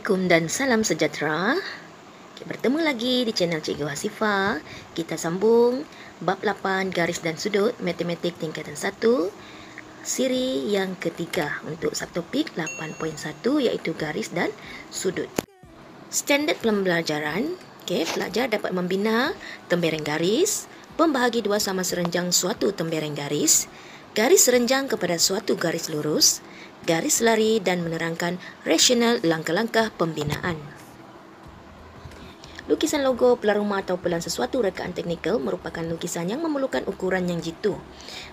Assalamualaikum dan salam sejahtera. Bertemu lagi di channel Cikgu Hasifah. Kita sambung bab 8 garis dan sudut matematik tingkatan 1 siri yang ketiga untuk subtopik 8.1 iaitu garis dan sudut. Standard pembelajaran, pelajar dapat membina tembereng garis, pembahagi dua sama serenjang suatu tembereng garis, garis serenjang kepada suatu garis lurus, garis lari dan menerangkan rasional langkah-langkah pembinaan. Lukisan logo, pelan rumah atau pelan sesuatu rekaan teknikal merupakan lukisan yang memerlukan ukuran yang jitu.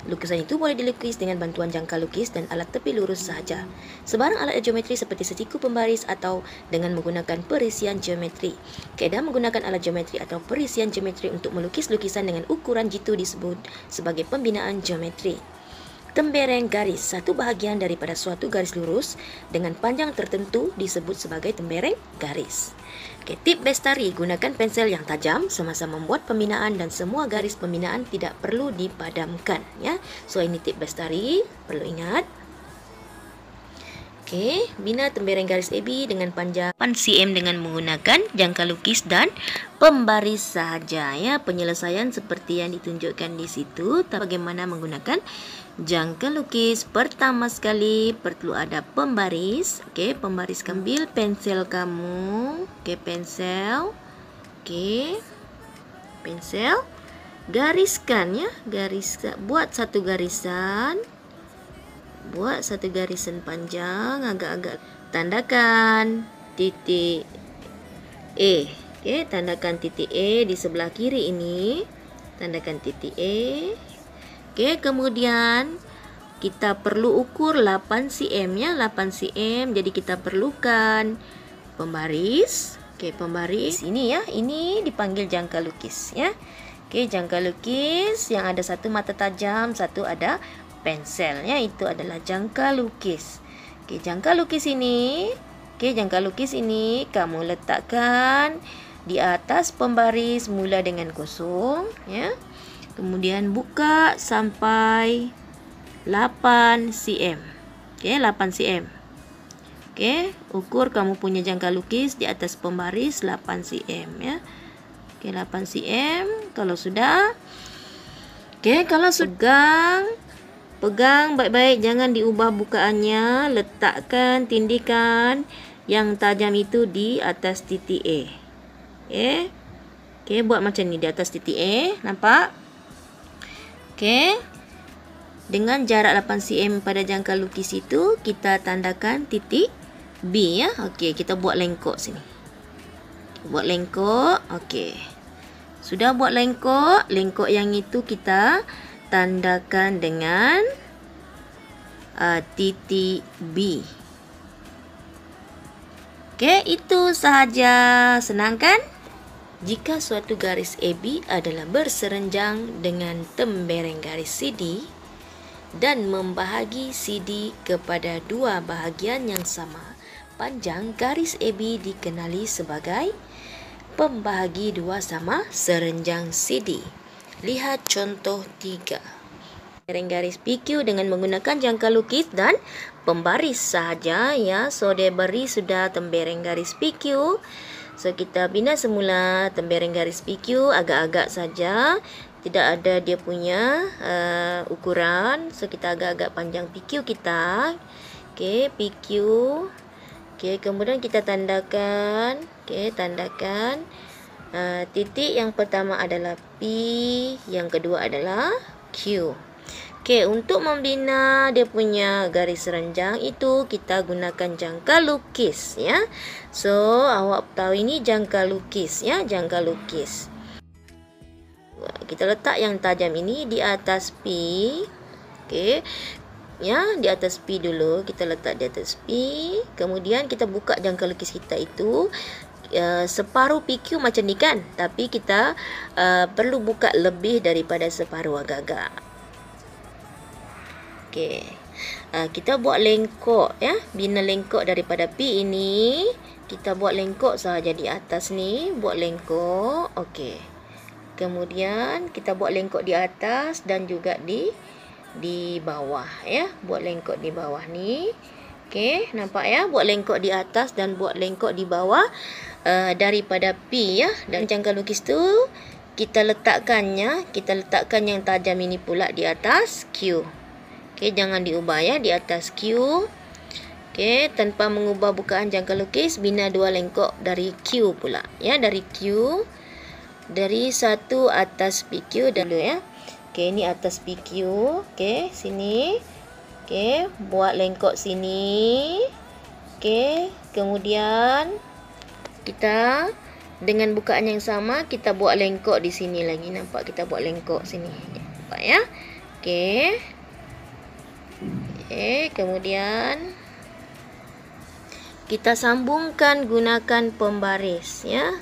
Lukisan itu boleh dilukis dengan bantuan jangka lukis dan alat tepi lurus sahaja. Sebarang alat geometri seperti setiku pembaris atau dengan menggunakan perisian geometri. Kaedah menggunakan alat geometri atau perisian geometri untuk melukis lukisan dengan ukuran jitu disebut sebagai pembinaan geometri. Tembereng garis, satu bahagian daripada suatu garis lurus dengan panjang tertentu disebut sebagai tembereng garis. Tip Bestari, gunakan pensel yang tajam semasa membuat pembinaan dan semua garis pembinaan tidak perlu dipadamkan. So ini tip Bestari, perlu ingat. Bina tembereng garis AB dengan panjang 8 cm dengan menggunakan jangka lukis dan pembaris sahaja. Penyelesaian seperti yang ditunjukkan di situ. Bagaimana menggunakan jangka lukis? Pertama sekali perlu ada pembaris. Pembaris, ambil pensel kamu. Pensel. Pensel. Gariskan buat satu garisan. Buat satu garisan panjang agak-agak. Tandakan titik E. Tandakan titik E di sebelah kiri ini. Tandakan titik E. Kemudian kita perlu ukur 8 cm 8 cm. Jadi kita perlukan pembaris. Pembaris ini ini dipanggil jangka lukis jangka lukis yang ada satu mata tajam, satu ada penselnya, itu adalah jangka lukis. Jangka lukis ini, jangka lukis ini kamu letakkan di atas pembaris mula dengan kosong, Kemudian buka sampai 8 cm. 8 cm. Ukur kamu punya jangka lukis di atas pembaris 8 cm, 8 cm. Kalau sudah, kalau sudah pegang baik-baik, jangan diubah bukaannya. Letakkan tindikan yang tajam itu di atas titik E. Buat macam ni di atas titik E. Nampak? Dengan jarak 8 cm pada jangka lukis itu, kita tandakan titik B. Kita buat lengkok sini. Buat lengkok. Sudah buat lengkok. Lengkok yang itu kita tandakan dengan titik B. Itu sahaja. Senang kan? Jika suatu garis AB adalah berserenjang dengan tembereng garis CD dan membahagi CD kepada dua bahagian yang sama, panjang garis AB dikenali sebagai pembahagi dua sama serenjang CD. Lihat contoh 3. Tembereng garis PQ dengan menggunakan jangka lukis dan pembaris sahaja. So dia beri sudah tembereng garis PQ. So kita bina semula tembereng garis PQ agak-agak saja. Tidak ada dia punya ukuran. So kita agak-agak panjang PQ kita. PQ. Kemudian kita tandakan. Tandakan. Titik yang pertama adalah P, yang kedua adalah Q. Untuk membina dia punya garis renjang itu kita gunakan jangka lukis So awak tahu ini jangka lukis jangka lukis. Kita letak yang tajam ini di atas P. Di atas P dulu, kita letak di atas P. Kemudian kita buka jangka lukis kita itu. Separuh PQ macam ni kan, tapi kita perlu buka lebih daripada separuh agak-agak. Kita buat lengkok bina lengkok daripada P ini. Kita buat lengkok sahaja di atas ni, buat lengkok. Kemudian kita buat lengkok di atas dan juga di bawah buat lengkok di bawah ni. Okey, nampak ya, buat lengkok di atas dan buat lengkok di bawah daripada P ya. Dan jangka lukis tu kita letakkan yang tajam ini pula di atas Q. Okey, jangan diubah ya, di atas Q. Okey, tanpa mengubah bukaan jangka lukis, bina dua lengkok dari Q pula ya, dari Q. Dari satu atas PQ dulu ya. Okey, ini atas PQ. Okey, sini. Okey, buat lengkok sini. Okey, kemudian kita dengan bukaan yang sama kita buat lengkok di sini lagi. Nampak kita buat lengkok sini. Nampak ya? Okey. Okey, kemudian kita sambungkan gunakan pembaris ya.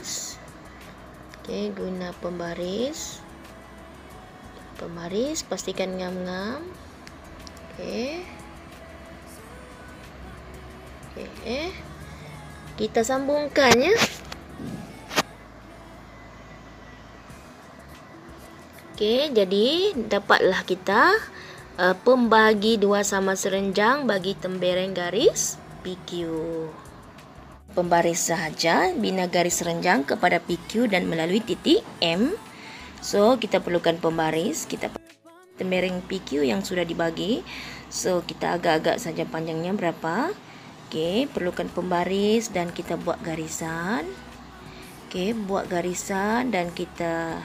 Okey, guna pembaris. Pembaris pastikan ngam-ngam. Okey. Okey. Kita sambungkan ya. Okey, jadi dapatlah kita pembagi dua sama serenjang bagi tembereng garis PQ. Pembaris sahaja, bina garis renjang kepada PQ dan melalui titik M. So, kita perlukan pembaris. Kita tembereng PQ yang sudah dibagi. So, kita agak-agak saja panjangnya berapa. Okey, perlukan pembaris dan kita buat garisan. Okey, buat garisan dan kita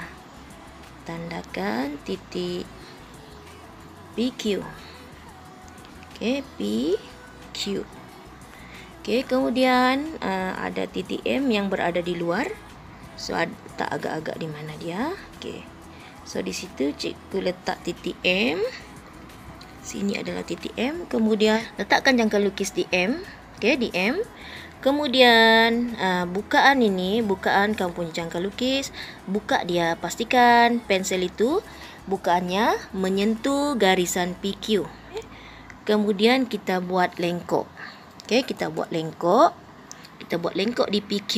tandakan titik PQ. Okey, PQ. Okey, kemudian ada titik M yang berada di luar. So, tak agak-agak di mana dia. Okey. So, di situ cikgu letak titik M. Sini adalah titik M. Kemudian, letakkan jangka lukis di M. Okey, di M. Kemudian, bukaan ini, bukaan kamu punya jangka lukis. Buka dia, pastikan pensel itu bukaannya menyentuh garisan PQ. Kemudian, kita buat lengkok. Okey, kita buat lengkok. Kita buat lengkok di PQ.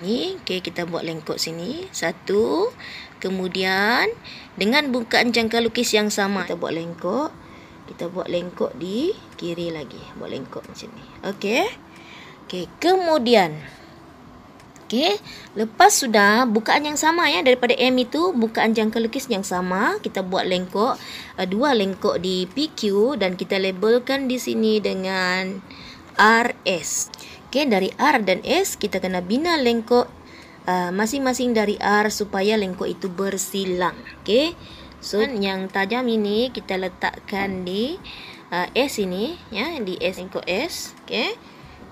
Ni, okey, kita buat lengkok sini. Satu. Kemudian, dengan bukaan jangka lukis yang sama, kita buat lengkok. Kita buat lengkok di kiri lagi. Buat lengkok macam ni. Okey. Okey, kemudian. Okey, lepas sudah bukaan yang sama ya, daripada M itu, bukaan jangka lukis yang sama. Kita buat lengkok. Dua lengkok di PQ dan kita labelkan di sini dengan RS. Okey, dari R dan S kita kena bina lengkok masing-masing dari R supaya lengkok itu bersilang. Okey. So, yang tajam ini kita letakkan di S ini ya, di S, lengkok S. Okey.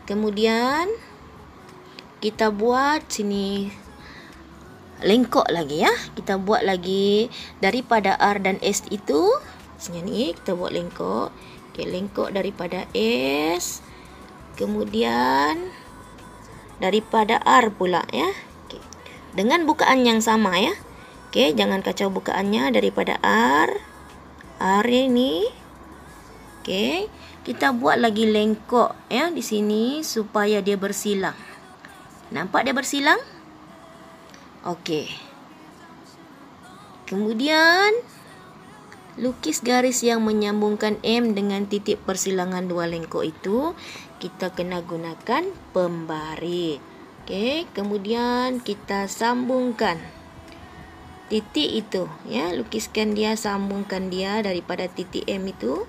Kemudian kita buat sini lengkok lagi ya. Kita buat lagi daripada R dan S itu. Sini ni kita buat lengkok. Okey, lengkok daripada S. Kemudian daripada R pula ya. Okey. Dengan bukaan yang sama ya. Okey, jangan kacau bukaannya daripada R. R ini. Okey, kita buat lagi lengkok ya di sini supaya dia bersilang. Nampak dia bersilang? Okey. Kemudian lukis garis yang menyambungkan M dengan titik persilangan dua lengkok itu, kita kena gunakan pembaris. Okey, kemudian kita sambungkan titik itu ya, lukiskan dia, sambungkan dia daripada titik M itu.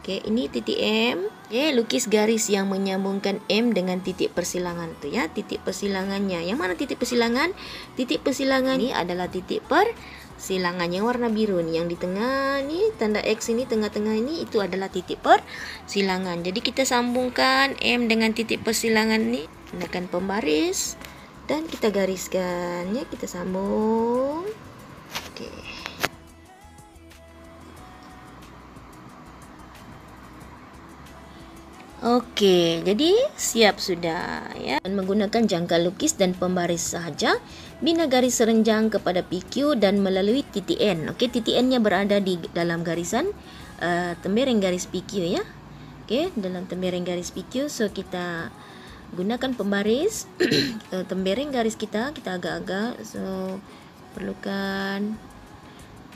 Okey, ini titik M. Okey, lukis garis yang menyambungkan M dengan titik persilangan tu ya, titik persilangannya. Yang mana titik persilangan? Titik persilangan ini adalah titik persilangan yang warna biru ni, yang di tengah ni, tanda X ini, tengah-tengah ini, itu adalah titik persilangan. Jadi kita sambungkan M dengan titik persilangan ni, gunakan pembaris dan kita gariskan ya, kita sambung. Okey. Okey, jadi siap sudah ya. Menggunakan jangka lukis dan pembaris sahaja, bina garis renjang kepada PQ dan melalui titik N. Okey, titik N-nya berada di dalam garisan tembereng garis PQ ya. Okey, dalam tembereng garis PQ. So kita gunakan pembaris tembereng garis kita agak-agak. So perlukan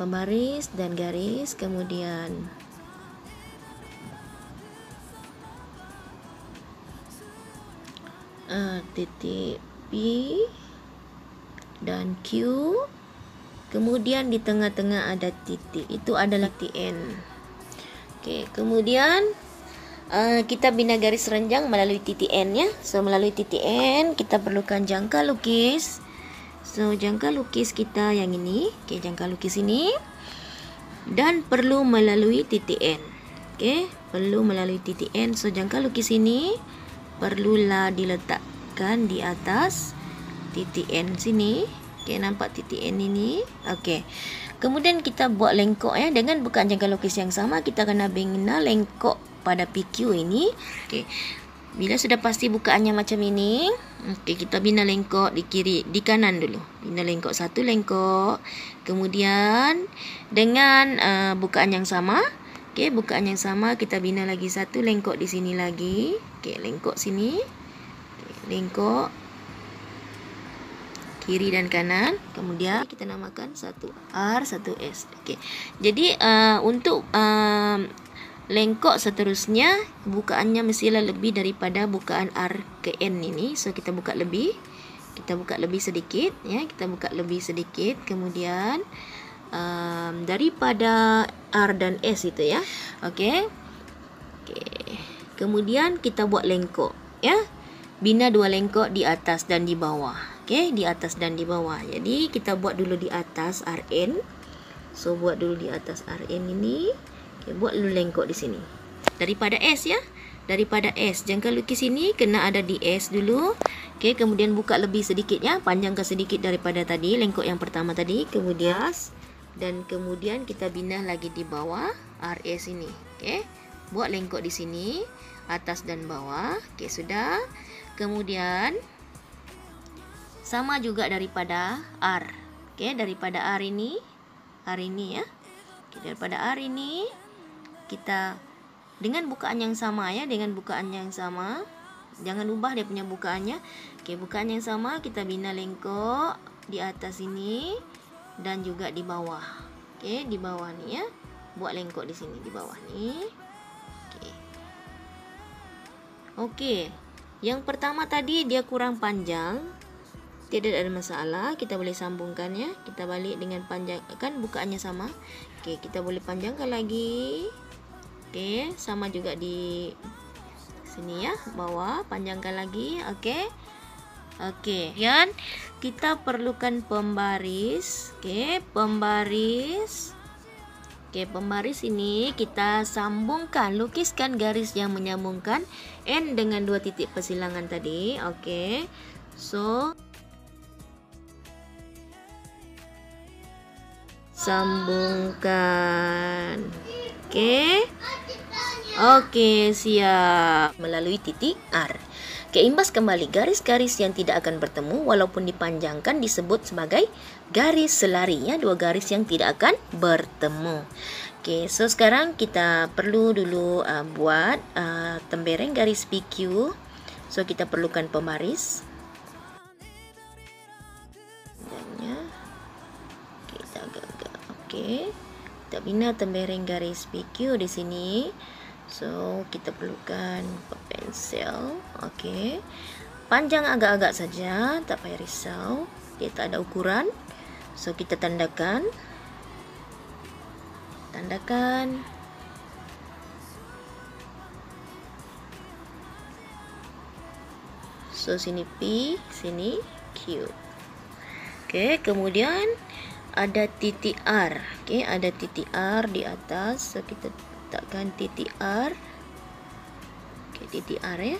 pembaris dan garis, kemudian titik P dan Q. Kemudian di tengah-tengah ada titik, itu adalah titik N. Okey, kemudian kita bina garis renjang melalui titik N ya. So melalui titik N kita perlukan jangka lukis. So jangka lukis kita yang ini, okey, jangka lukis ini, dan perlu melalui titik N. Okey, perlu melalui titik N. So jangka lukis ini perlulah diletakkan di atas titik N sini. Okey, nampak titik N ini. Okey. Kemudian kita buat lengkok ya, dengan bukaan jangka lukis yang sama kita kena bina lengkok pada PQ ini. Okey. Bila sudah pasti bukaannya macam ini, okey, kita bina lengkok di kiri, di kanan dulu. Bina lengkok satu lengkok. Kemudian dengan bukaan yang sama, okey, bukaan yang sama kita bina lagi satu lengkok di sini lagi. Okey, lengkok sini. Okay, lengkok kiri dan kanan. Kemudian kita namakan satu R, satu S. Okey. Jadi untuk lengkok seterusnya bukaannya mestilah lebih daripada bukaan R ke N ini. So kita buka lebih. Kita buka lebih sedikit ya, kita buka lebih sedikit. Kemudian daripada R dan S itu ya. Okey. Okey. Kemudian kita buat lengkok ya. Bina dua lengkok di atas dan di bawah. Okey, di atas dan di bawah. Jadi kita buat dulu di atas RN. So buat dulu di atas RN ini. Okey, buat dulu lengkok di sini. Daripada S ya. Daripada S, jangka lukis ini kena ada di S dulu. Okey, kemudian buka lebih sedikit ya, panjangkan sedikit daripada tadi lengkok yang pertama tadi. Kemudian dan kemudian kita bina lagi di bawah RS ini. Okey. Buat lengkok di sini, atas dan bawah. Okey, sudah. Kemudian sama juga daripada R. Okey, daripada R ini ya. Okey, daripada R ini kita dengan bukaan yang sama ya, dengan bukaan yang sama. Jangan ubah dia punya bukaannya. Okey, bukaan yang sama kita bina lengkok di atas ini dan juga di bawah. Okey, di bawah ni ya. Buat lengkok di sini di bawah ni. Okey. Okey. Yang pertama tadi dia kurang panjang. Tidak ada masalah, kita boleh sambungkan ya. Kita balik dengan panjang, kan bukaannya sama. Okey, kita boleh panjangkan lagi. Okey, sama juga di sini ya, bawah, panjangkan lagi. Okey. Okey, dan kita perlukan pembaris. Okey, pembaris. Okey, pembaris ini kita sambungkan, lukiskan garis yang menyambungkan N dengan dua titik persilangan tadi. Okey. So sambungkan. Okey. Okey, siap. Melalui titik R. Okey, imbas kembali. Garis-garis yang tidak akan bertemu walaupun dipanjangkan disebut sebagai garis selari ya, dua garis yang tidak akan bertemu. Okey, so sekarang kita perlu dulu buat tembereng garis PQ. So kita perlukan pembaris. Okey, kita bina tembereng garis PQ di sini. So kita perlukan pensel. Okey, panjang agak-agak saja, tak payah risau, dia tak ada ukuran. So kita tandakan. So sini P, sini Q. Okey, kemudian ada titik R. Okey, ada titik R di atas. So kita letakkan titik R. Okey, titik R ya.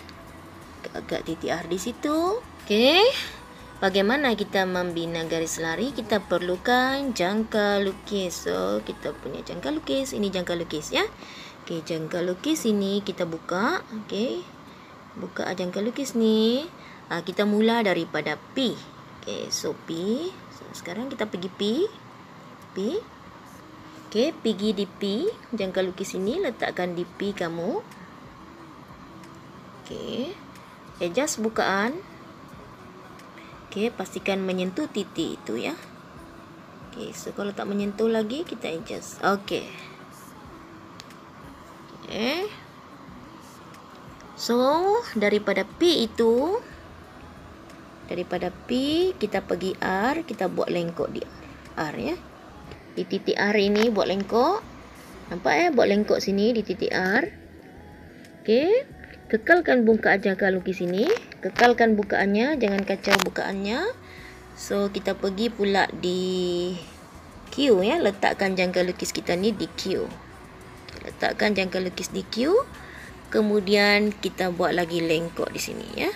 Agak titik R di situ. Okey. Bagaimana kita membina garis lari? Kita perlukan jangka lukis. So kita punya jangka lukis, ini jangka lukis ya. Okey, jangka lukis ini kita buka. Okey. Buka jangka lukis ni. Kita mula daripada P. Okey, so P. Sekarang kita pergi P. Okey, pergi di P. Jangka lukis ini letakkan di P kamu. Okey. Adjust bukaan. Okey, pastikan menyentuh titik itu ya. Okey, so kalau tak menyentuh lagi kita adjust. Okey. Okey. So, daripada P itu Daripada P kita pergi R, kita buat lengkok di R ya. Di titik R ini buat lengkok. Nampak ya, buat lengkok sini di titik R. Okey, kekalkan bukaan jangka lukis ini. Kekalkan bukaannya, jangan kacau bukaannya. So kita pergi pula di Q ya, letakkan jangka lukis kita ni di Q. Letakkan jangka lukis di Q. Kemudian kita buat lagi lengkok di sini ya.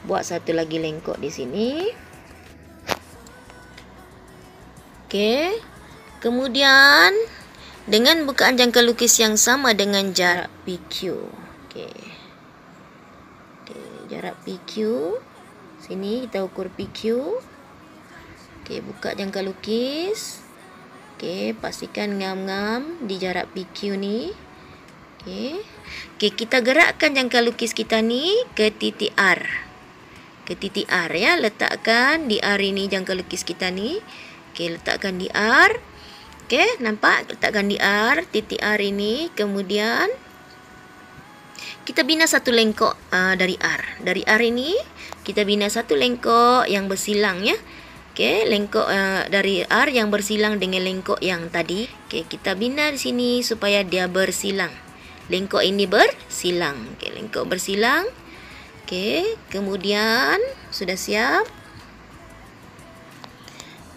Buat satu lagi lengkok di sini. Okey. Kemudian dengan bukaan jangka lukis yang sama dengan jarak PQ. Okey. Okey, jarak PQ. Sini kita ukur PQ. Okey, buka jangka lukis. Okey, pastikan ngam-ngam di jarak PQ ni. Okey. Okey, kita gerakkan jangka lukis kita ni ke titik R. Ke titik R ya, letakkan di R ini jangka lukis kita ni. Okey, letakkan di R. Okey, nampak? Letakkan di R, titik R ini. Kemudian kita bina satu lengkok dari R. Dari R ini kita bina satu lengkok yang bersilang ya. Okey, lengkok dari R yang bersilang dengan lengkok yang tadi. Okey, kita bina di sini supaya dia bersilang. Lengkok ini bersilang. Okey, lengkok bersilang. Okey, kemudian sudah siap.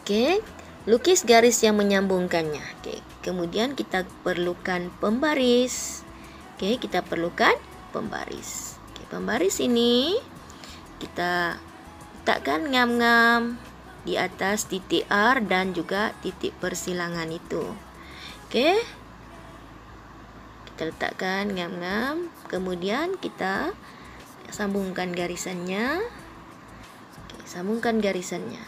Okey, lukis garis yang menyambungkannya. Okey, kemudian kita perlukan pembaris. Okey, kita perlukan pembaris. Okey, pembaris ini kita letakkan ngam-ngam di atas titik R dan juga titik persilangan itu. Okey. Kita letakkan ngam-ngam, kemudian kita sambungkan garisannya. Okey, sambungkan garisannya.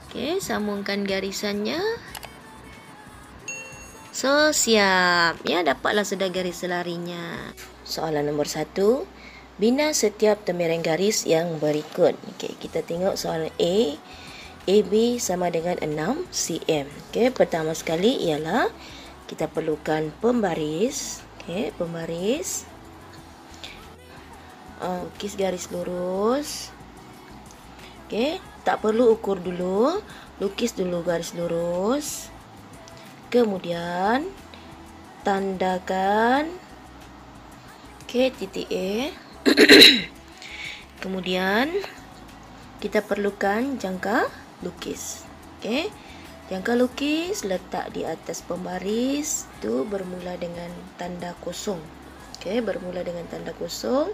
Okey, sambungkan garisannya. So, siap. Ya, dapatlah sudah garis selarinya. Soalan nombor 1. Bina setiap tembereng garis yang berikut. Okey, kita tengok soalan A. AB sama dengan 6 cm. Okey, pertama sekali ialah kita perlukan pembaris. Okey, pembaris. Lukis garis lurus. Okey, tak perlu ukur dulu. Lukis dulu garis lurus. Kemudian tandakan titik A. Kemudian kita perlukan jangka lukis. Okey. Jangka lukis letak di atas pembaris tu bermula dengan tanda kosong. Okey, bermula dengan tanda kosong.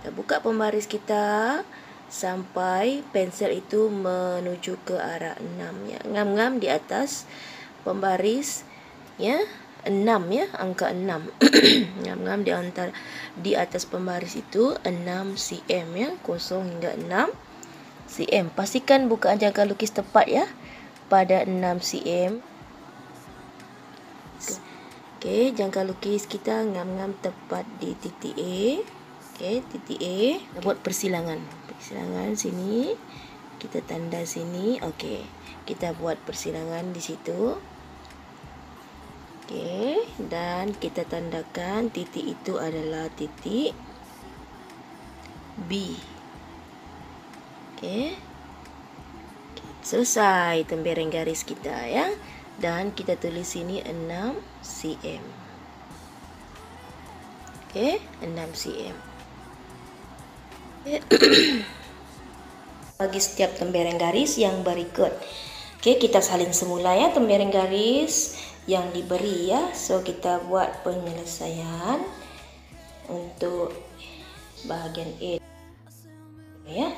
Kita buka pembaris kita sampai pensel itu menuju ke arah 6 ya. Ngam-ngam di atas pembaris ya. 6 ya, angka 6. Ngam-ngam di atas pembaris itu 6 cm ya, 0 hingga 6 cm. Pastikan bukaan jangka lukis tepat ya, pada 6 cm. Okey, jangka lukis kita ngam-ngam tepat di titik A. Okey, titik A. Kita buat persilangan. Persilangan sini. Kita tanda sini. Okey, kita buat persilangan di situ. Okey, dan kita tandakan titik itu adalah titik B. Okey. Selesai tembereng garis kita ya. Dan kita tulis sini 6 cm. Okey, 6 cm. Bagi setiap tembereng garis yang berikut. Okey, kita salin semula ya tembereng garis yang diberi ya. So kita buat penyelesaian untuk bahagian A ya.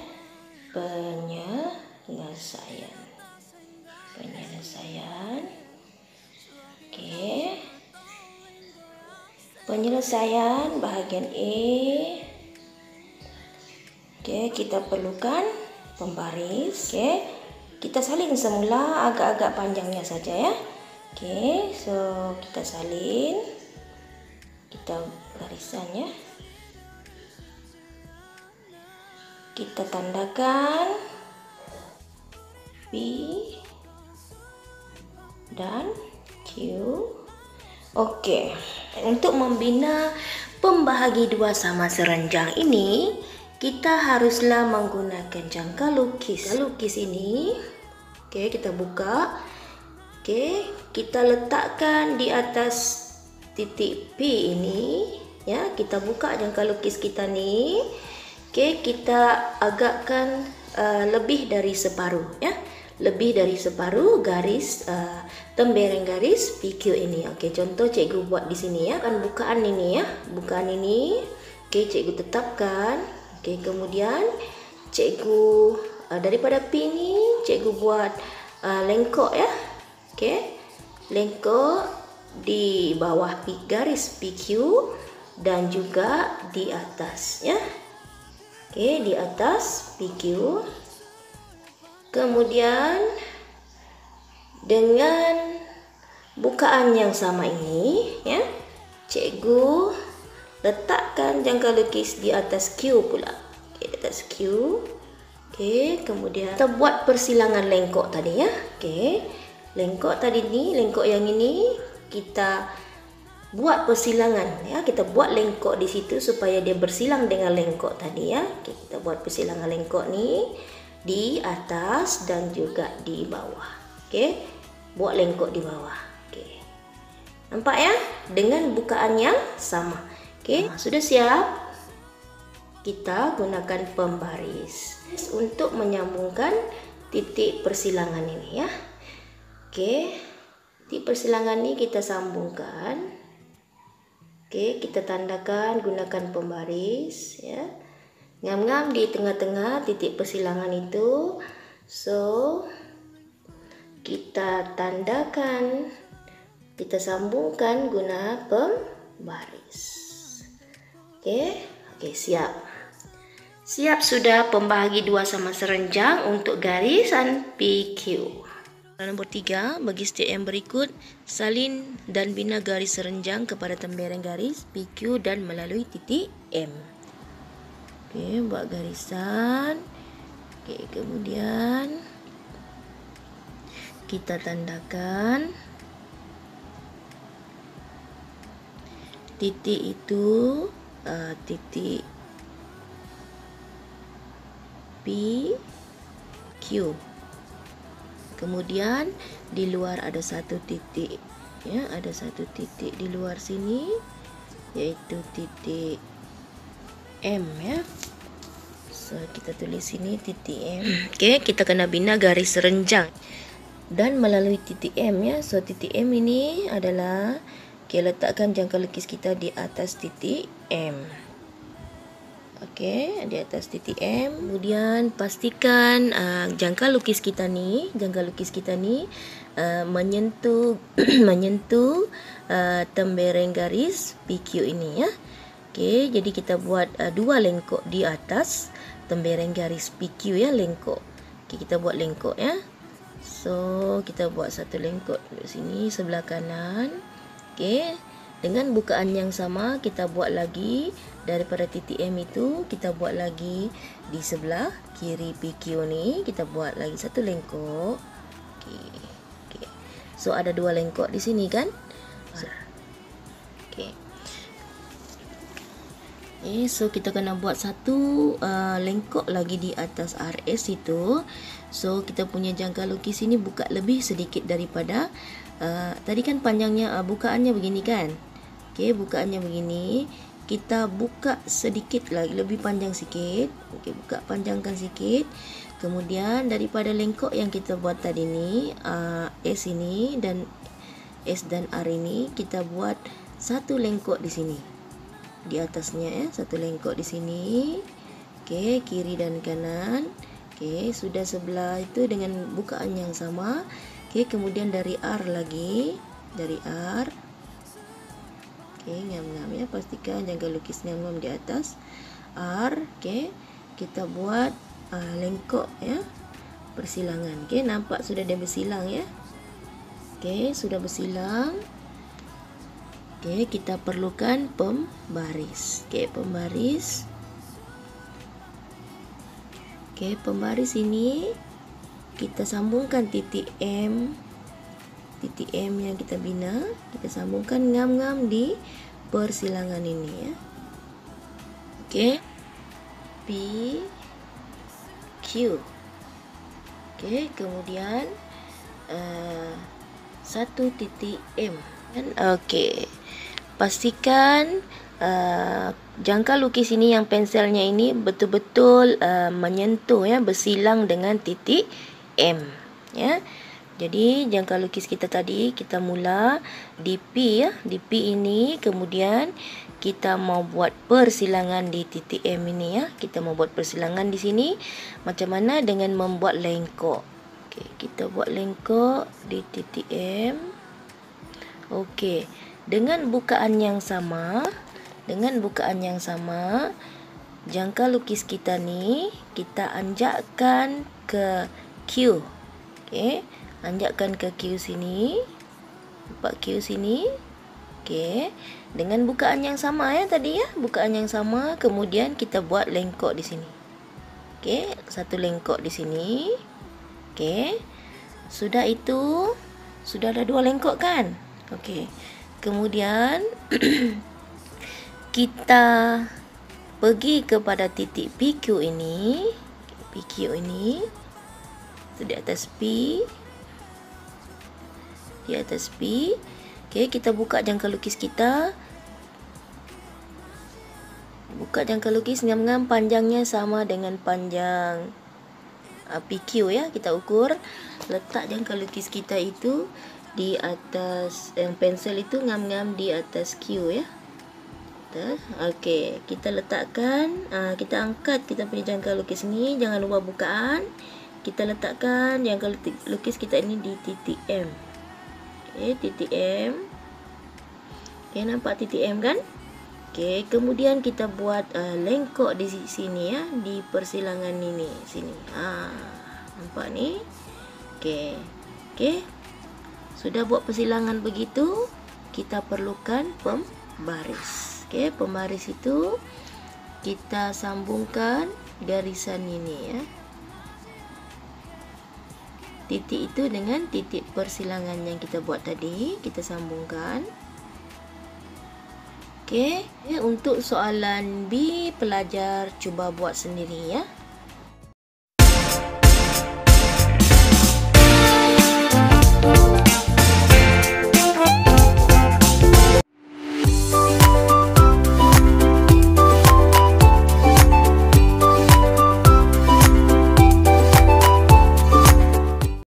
Penyelesaian. Okey. Penyelesaian bahagian A. Okey, kita perlukan pembaris. Okey. Kita salin semula agak-agak panjangnya saja ya. Okey, so kita salin. Kita garisannya. Kita tandakan B dan Q. Okey. Untuk membina pembahagi dua sama serenjang ini, kita haruslah menggunakan jangka lukis. Lukis ini, okey, kita buka. Okey, kita letakkan di atas titik P ini, ya. Kita buka jangka lukis kita ni. Okey, kita agakkan lebih dari separuh, ya. Lebih dari separuh garis tembereng garis PQ ini. Okey, contoh cikgu buat di sini, ya. Kan bukaan ini, ya. Bukaan ini. Okey, cikgu tetapkan. Okey, kemudian cikgu daripada P ni cikgu buat lengkok, ya. Okey, lengkok di bawah garis PQ dan juga di atas, ya. Okey, di atas PQ. Kemudian dengan bukaan yang sama ini, ya, cikgu letakkan jangka lukis di atas Q pula. Okey, di atas Q. Okey, kemudian kita buat persilangan lengkok tadi, ya. Okey, lengkok tadi ni, lengkok yang ini kita buat persilangan, ya. Kita buat lengkok di situ supaya dia bersilang dengan lengkok tadi, ya. Okey, kita buat persilangan lengkok ni di atas dan juga di bawah. Okey, buat lengkok di bawah. Okey, nampak, ya, dengan bukaan yang sama. Okey, sudah siap. Kita gunakan pembaris untuk menyambungkan titik persilangan ini, ya. Okey, titik persilangan ini kita sambungkan. Okey, kita tandakan gunakan pembaris, ya. Ngam-ngam di tengah-tengah titik persilangan itu. So, kita tandakan, kita sambungkan guna pembaris. Okey, okey, siap. Siap sudah pembahagi dua sama serenjang untuk garisan PQ. Nombor 3, bagi step yang berikut, salin dan bina garis serenjang kepada tembereng garis PQ dan melalui titik M. Okey, buat garisan. Okey, kemudian kita tandakan titik itu, titik PQ. Kemudian di luar ada satu titik, ya, ada satu titik di luar sini, yaitu titik M, ya. So, kita tulis sini titik M. Okey, kita kena bina garis serenjang dan melalui titik M, ya. So, titik M ini adalah, okey, letakkan jangka lukis kita di atas titik M. Okey, di atas titik M. Kemudian pastikan jangka lukis kita ni, menyentuh menyentuh tembereng garis PQ ini, ya. Okey, jadi kita buat dua lengkok di atas tembereng garis PQ, ya, lengkok. Okey, kita buat lengkok, ya. So, kita buat satu lengkok di sini sebelah kanan. Okey, dengan bukaan yang sama kita buat lagi daripada titik M itu, kita buat lagi di sebelah kiri PQ ni, kita buat lagi satu lengkok. Okey. Okey. So, ada dua lengkok di sini, kan? Okey. So kita kena buat satu lengkok lagi di atas RS itu. So kita punya jangka lukis ini buka lebih sedikit daripada tadi kan panjangnya, bukaannya begini, kan? Okey, bukaannya begini. Kita buka sedikit lagi, lebih panjang sikit. Okey, buka panjangkan sikit. Kemudian daripada lengkok yang kita buat tadi ni, S ini dan S dan R ini, kita buat satu lengkok di sini. Di atasnya, ya, satu lengkok di sini. Okey, kiri dan kanan. Okey, sudah sebelah itu dengan bukaan yang sama. Okey, kemudian dari R lagi, dari R. Okey, ngam-ngam, ya, pastikan jangka lukis ngam-ngam di atas R. Okey, kita buat lengkok, ya, persilangan. Okey, nampak sudah dia bersilang, ya. Okey, sudah bersilang. Okey, kita perlukan pembaris. Okey, pembaris. Okey, pembaris ini kita sambungkan titik M. Titik M yang kita bina, kita sambungkan ngam-ngam di persilangan ini, ya. Okey. P, Q. Okey, kemudian satu titik M. Okey, pastikan jangka lukis ini yang pensilnya ini betul-betul menyentuh ya, bersilang dengan titik M ya. Jadi jangka lukis kita tadi kita mula di P ya, di P ini, kemudian kita mau buat persilangan di titik M ini ya. Kita mau buat persilangan di sini. Macam mana dengan membuat lengkok? Okey, kita buat lengkok di titik M. Okey, dengan bukaan yang sama, jangka lukis kita ni kita anjakkan ke Q. Okey, anjakkan ke Q sini. Nampak Q sini. Okey, dengan bukaan yang sama ya tadi ya, bukaan yang sama, kemudian kita buat lengkok di sini. Okey, satu lengkok di sini. Okey. Sudah itu, sudah ada dua lengkok kan? Okey. Kemudian kita pergi kepada titik PQ ini. PQ ini di atas P. Di atas P. Okey, kita buka jangka lukis kita. Buka jangka lukis, ngam-ngam panjangnya sama dengan panjang PQ ya. Kita ukur, letak jangka lukis kita itu di atas pensil itu, ngam-ngam di atas Q ya. Okey, kita letakkan, kita angkat kita punya jangka lukis ni, jangan lupa bukaan. Kita letakkan jangka lukis kita ini di titik M. Okey, titik M. Okey, nampak titik M kan? Okey, kemudian kita buat lengkok di sini ya, di persilangan ini sini. Nampak ni? Okey. Okey. Sudah buat persilangan begitu, kita perlukan pembaris. Okey, pembaris itu kita sambungkan garisan ini ya. Titik itu dengan titik persilangan yang kita buat tadi, kita sambungkan. Okey, untuk soalan B, pelajar cuba buat sendiri ya.